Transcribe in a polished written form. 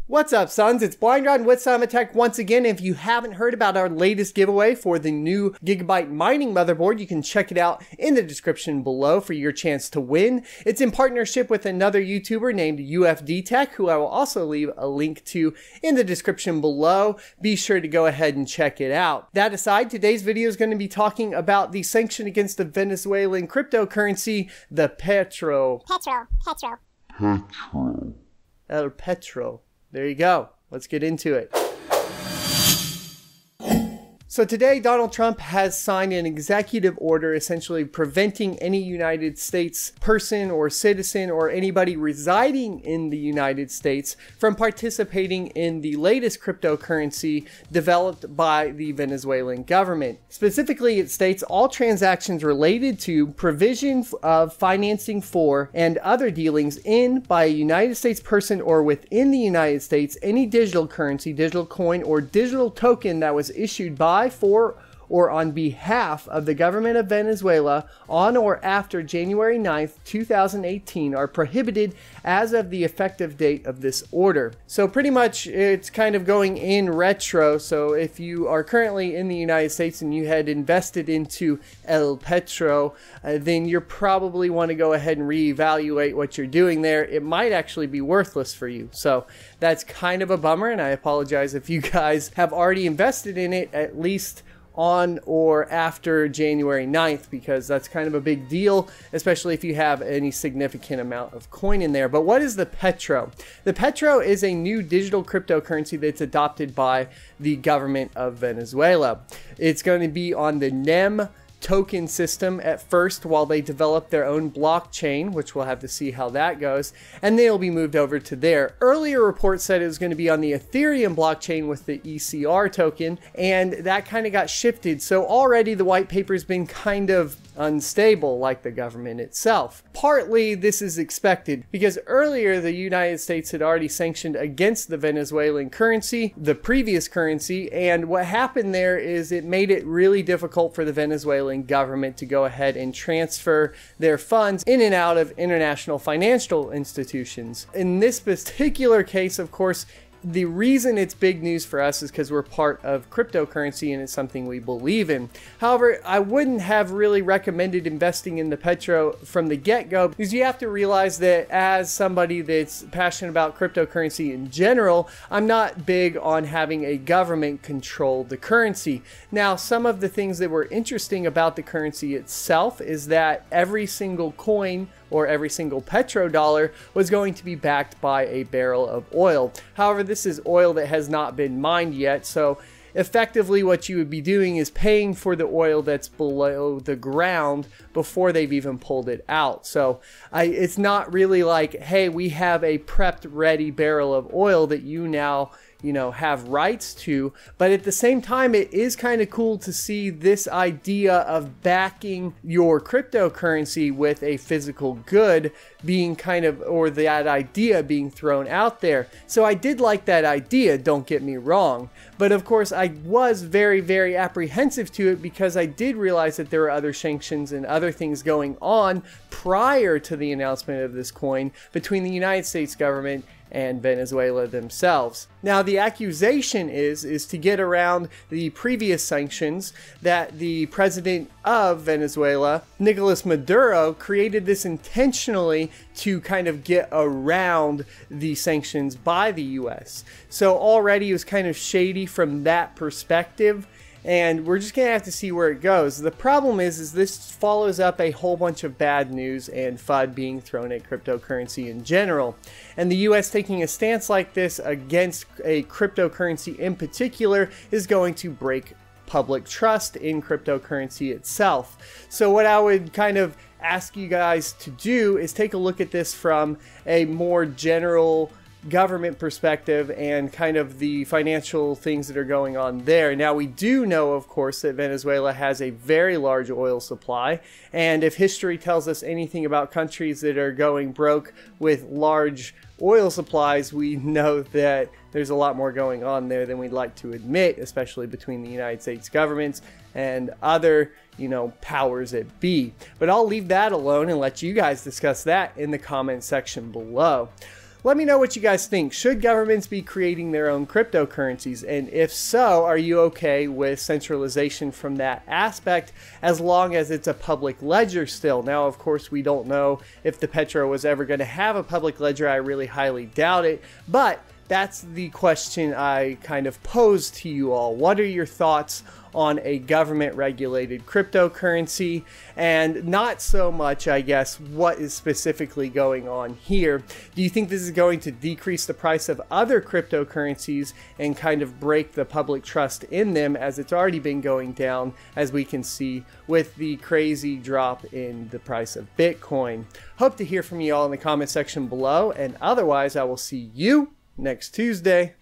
What's up, sons? It's Blind Rod with Simatech once again. If you haven't heard about our latest giveaway for the new Gigabyte mining motherboard, you can check it out in the description below for your chance to win. It's in partnership with another YouTuber named UFD Tech, who I will also leave a link to in the description below. Be sure to go ahead and check it out. That aside, today's video is going to be talking about the sanction against the Venezuelan cryptocurrency, the Petro. El Petro. There you go. Let's get into it. So today, Donald Trump has signed an executive order essentially preventing any United States person or citizen or anybody residing in the United States from participating in the latest cryptocurrency developed by the Venezuelan government. Specifically, it states all transactions related to provision of financing for and other dealings in by a United States person or within the United States, any digital currency, digital coin, or digital token that was issued by, for, or on behalf of the government of Venezuela on or after January 9th, 2018 are prohibited as of the effective date of this order. So pretty much it's kind of going in retro. So if you are currently in the United States and you had invested into El Petro, then you probably want to go ahead and reevaluate what you're doing there. It might actually be worthless for you. So that's kind of a bummer, and I apologize if you guys have already invested in it at least on or after January 9th, because that's kind of a big deal, especially if you have any significant amount of coin in there. But what is the Petro? The Petro is a new digital cryptocurrency that's adopted by the government of Venezuela. It's going to be on the NEM token system at first while they develop their own blockchain, which we'll have to see how that goes, and they'll be moved over to there. Earlier reports said it was going to be on the Ethereum blockchain with the ECR token, and that kind of got shifted. So already the white paper's been kind of unstable, like the government itself. Partly this is expected because earlier the United States had already sanctioned against the Venezuelan currency, the previous currency, and what happened there is it made it really difficult for the Venezuelan government to go ahead and transfer their funds in and out of international financial institutions. In this particular case, of course, the reason it's big news for us is because we're part of cryptocurrency and it's something we believe in. However, I wouldn't have really recommended investing in the Petro from the get-go, because you have to realize that as somebody that's passionate about cryptocurrency in general, I'm not big on having a government control the currency. Now, some of the things that were interesting about the currency itself is that every single coin or every single petrodollar was going to be backed by a barrel of oil. However, this is oil that has not been mined yet, so effectively what you would be doing is paying for the oil that's below the ground before they've even pulled it out. So it's not really like, hey, we have a prepped ready barrel of oil that you now have rights to. But at the same time, it is kind of cool to see this idea of backing your cryptocurrency with a physical good being kind of, or that idea being thrown out there. So I did like that idea, don't get me wrong. But of course, I was very, very apprehensive to it because I did realize that there were other sanctions and other things going on prior to the announcement of this coin between the United States government and Venezuela themselves. Now, the accusation is to get around the previous sanctions that the president of Venezuela, Nicolas Maduro, created this intentionally to kind of get around the sanctions by the US. So already it was kind of shady from that perspective, and we're just going to have to see where it goes. The problem is this follows up a whole bunch of bad news and FUD being thrown at cryptocurrency in general. And the US taking a stance like this against a cryptocurrency in particular is going to break public trust in cryptocurrency itself. So what I would kind of ask you guys to do is take a look at this from a more general government perspective and kind of the financial things that are going on there. Now, we do know, of course, that Venezuela has a very large oil supply, and if history tells us anything about countries that are going broke with large oil supplies, we know that there's a lot more going on there than we'd like to admit, especially between the United States governments and other, powers that be. But I'll leave that alone and let you guys discuss that in the comment section below. Let me know what you guys think. Should governments be creating their own cryptocurrencies? And if so, are you okay with centralization from that aspect as long as it's a public ledger still? Now, of course, we don't know if the Petro was ever going to have a public ledger. I really highly doubt it, but that's the question I kind of posed to you all. What are your thoughts on a government-regulated cryptocurrency? And not so much, I guess, what is specifically going on here. Do you think this is going to decrease the price of other cryptocurrencies and kind of break the public trust in them, as it's already been going down, as we can see with the crazy drop in the price of Bitcoin? Hope to hear from you all in the comment section below, and otherwise I will see you next Tuesday.